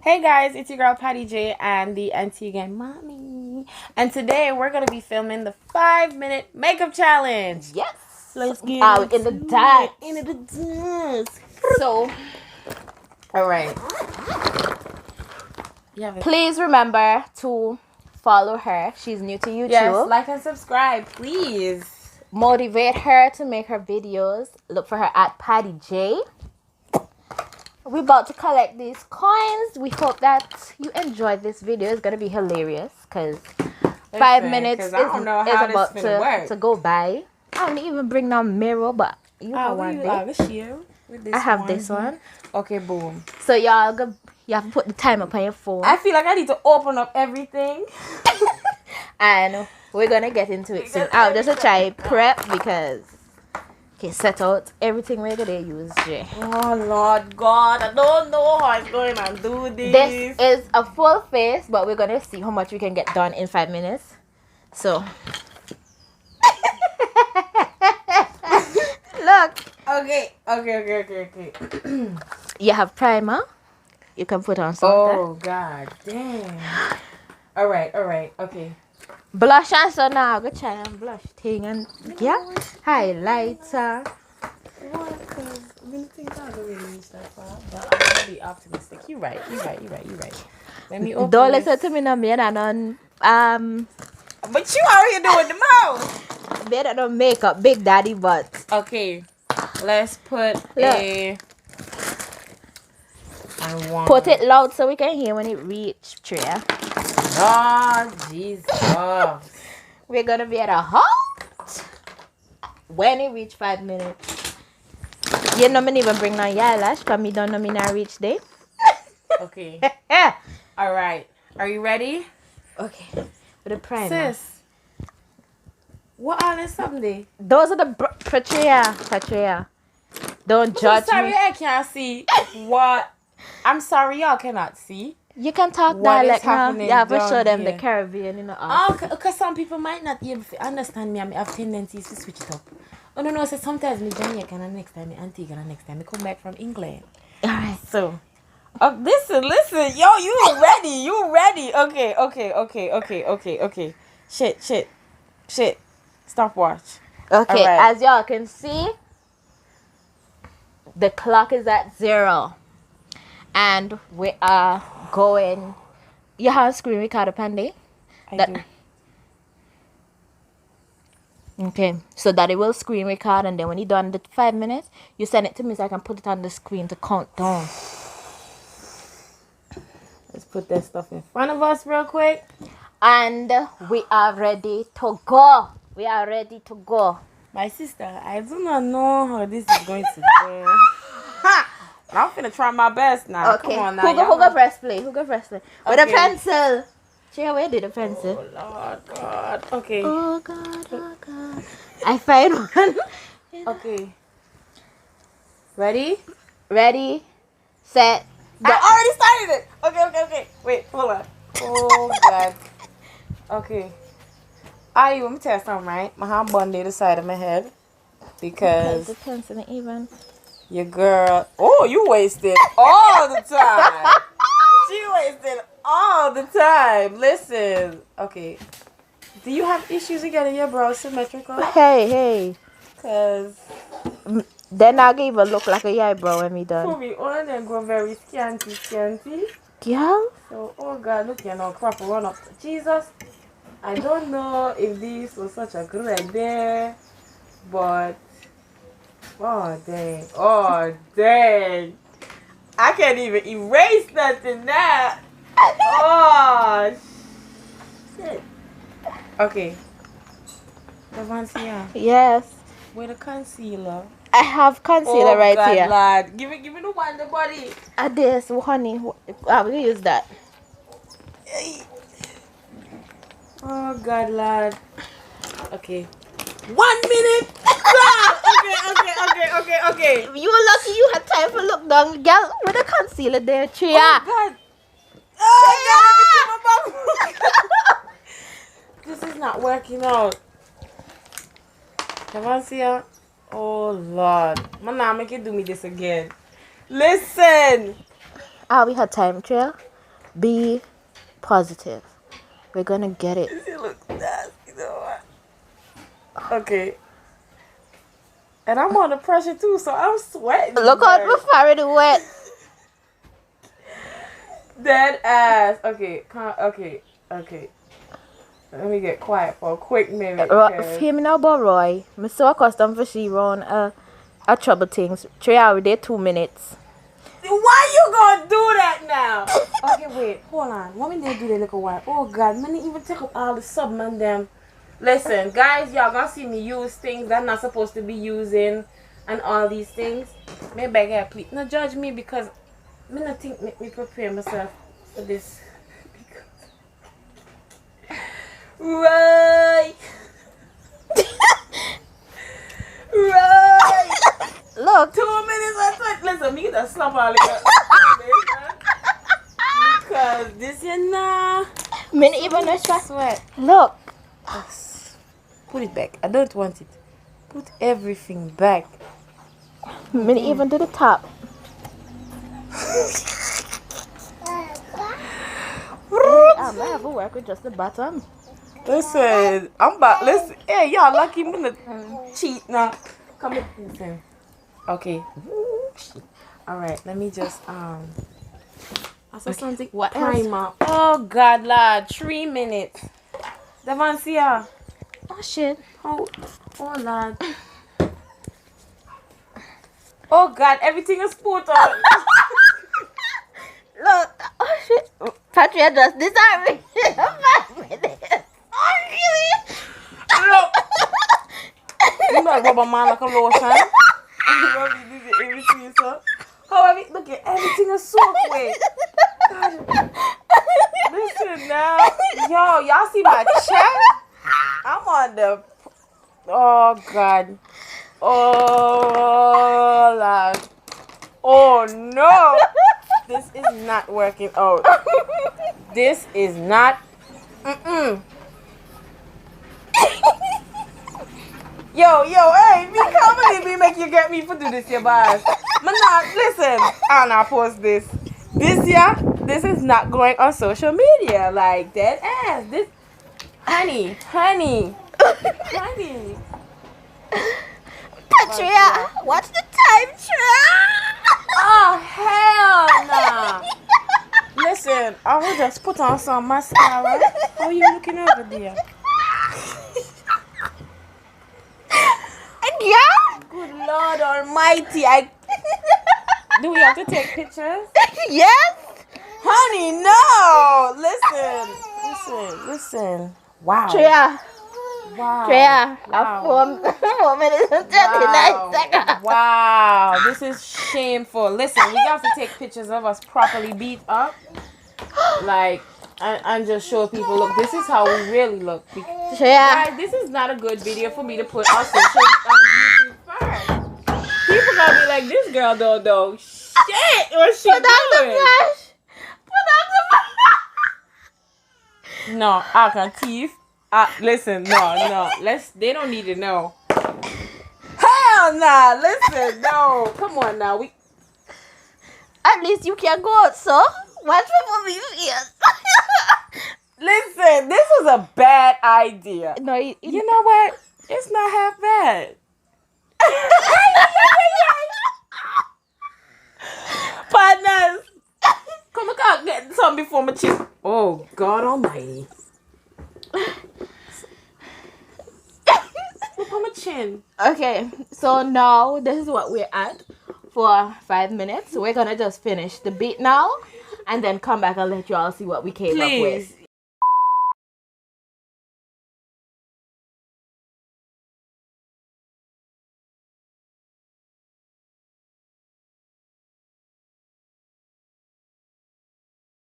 Hey guys, it's your girl Patty J and the Antiguan mommy. And today we're going to be filming the 5-minute makeup challenge. Yes. Let's get out in the dance. into the dance. So, All right. please remember to follow her. She's new to YouTube. Yes, like and subscribe, please. Motivate her to make her videos. Look for her at Patty J. We're about to collect these coins. We hope that you enjoyed this video. It's going to be hilarious because 5 minutes is about to go by. I don't even bring no mirror, but you have one there. I have this one. Okay, boom. So you have to put the time up on your phone. I feel like I need to open up everything. And we're going to get into it soon. I'll just try prep because... Okay, set out everything we're going to use, Jay. Oh, Lord God. I don't know how I'm going to do this. This is a full face, but we're going to see how much we can get done in 5 minutes. So... Look. Okay. You have primer. You can put on something. Oh, God damn. All right. Okay. Blush and so now I'm going to try and blush thing and yeah. Highlighter. What? Because I really think I don't really reach that far. But I'm going to be optimistic. You're right. Let me open Don't this. listen to me now, man. I don't, But you out here doing the most. better don't make up Big Daddy butt. Okay. Let's put a... Put it loud so we can hear when it reach Tria. Oh, Jesus. We're gonna be at a halt when it reach 5 minutes. You know me even bring no eyelash because me don't know me not reach there. Okay. All right. Are you ready? Okay. With the primer. Sis. What all is something? Those are the Patria. Don't judge sorry, me. I can't see what. I'm sorry, y'all cannot see. You can talk What dialect is now. happening You have to down show them here? the Caribbean, you know. Oh, because some people might not be able to understand me. I have tendencies to switch it up. Oh, no, so sometimes me Jamaican and next time me Antiguan and next time me come back from England. Alright. So, listen. Yo, you ready. Okay. Shit. Stopwatch. Okay, Alright. as y'all can see, the clock is at 0. And we are going. You have a screen recorder, Pandy? I do. Okay, so that it will screen record, and then when you're done the 5 minutes, you send it to me so I can put it on the screen to count down. Let's put that stuff in front of us real quick. And we are ready to go. My sister, I do not know how this is going to go. I'm finna try my best now. Okay. Come on now. Who go press play? With a pencil. Check where did the pencil? Oh, Lord God. Okay. Oh God. I find one. Okay. Ready? Ready, set, go. I already started it. Okay. Wait, hold on. Oh, God. Okay. You want me to tell you something, right? My hand bundled the side of my head. Because the pencil even. your girl... Oh, you wasted all the time. She wasted all the time. Listen. Okay. Do you have issues with getting your brows symmetrical? Hey. Because... Then I'll give a look like a eyebrow when we done. For me, all of them go very scanty. Girl? So, oh God, look, you know, crap run up. Jesus. I don't know if this was such a good idea, but... Oh, dang. I can't even erase nothing now. Oh, shit. Okay. Devancia, Yes. with a concealer. I have concealer right God, here. Lad. Give me the one, the body. This, honey. I will use that. Oh, God, lad. Okay. 1 minute. Okay. You were lucky you had time for look down, girl. With a concealer there, Tria. Oh, God. Oh, God. This is not working out. Devancia. Oh, Lord. My mom make you do me this again. Listen. We had time, Tria. Be positive. We're gonna get it. It looks nasty though. Okay. And I'm under pressure too, so I'm sweating. Look out my forehead wet. Dead ass. Okay, okay. Let me get quiet for a quick minute. Hear me now, but Roy. I'm so accustomed for she run a trouble things. 3 hours there, 2 minutes. Why you gonna do that now? Okay, wait, hold on. What me they do that little while? Oh God, man, they even take up all the sub man them. Listen, guys, y'all gonna see me use things that I'm not supposed to be using and all these things. Maybe I get please not judge me because I not think make me prepare myself for this. Right. Right. Look. 2 minutes I thought. Listen, me get a slap all the because this you know. Minute even no sweat. Look. Put it back. I don't want it. Put everything back. Minute even to the top. I might have to work with just the bottom. Listen, I'm about. Listen, hey, y'all lucky me to cheat now. Come here, listen. Okay. All right. Let me just I saw something. What primer? Oh God, lad. 3 minutes. Devancia. Oh shit. Oh, lad. Oh God, everything is put on. Look. Oh shit. Patricia just disarmed me. 5 minutes. Oh really? Look. You know, rubber man like a lotion. Everything is so. However, look at everything is so quick. Listen now, y'all see my chest? I'm on the. Oh God. Oh Lord. Oh no. This is not working out. This is not. Yo, hey, me can't believe make you get me for do this, your boss. Man, nah, listen, I'll not post this. This is not going on social media like dead ass. This, honey. Patria, watch the time, Oh hell nah. Listen, I will just put on some mascara. How are you looking over there? Yeah? Good Lord Almighty, do we have to take pictures? Yes. Honey, no. Listen. Wow. Treya. Wow. 4 minutes and 39 seconds. Wow. This is shameful. Listen, we have to take pictures of us properly beat up. Like, and just show people, look, this is how we really look. Guys, this is not a good video for me to put on YouTube first. People gonna be like, this girl don't know shit. What's she doing? Put on the flash. No, I can teeth. Listen, no. They don't need to know. Hell nah. Listen, no. Come on now. At least you can go out, so watch for me ears. Listen, this was a bad idea. No, you know what? It's not half bad. Partners, come look out, get something before my chin. Oh God Almighty! Look on my chin. Okay, so now this is what we're at for 5 minutes. We're gonna just finish the beat now, and then come back and let you all see what we came up with.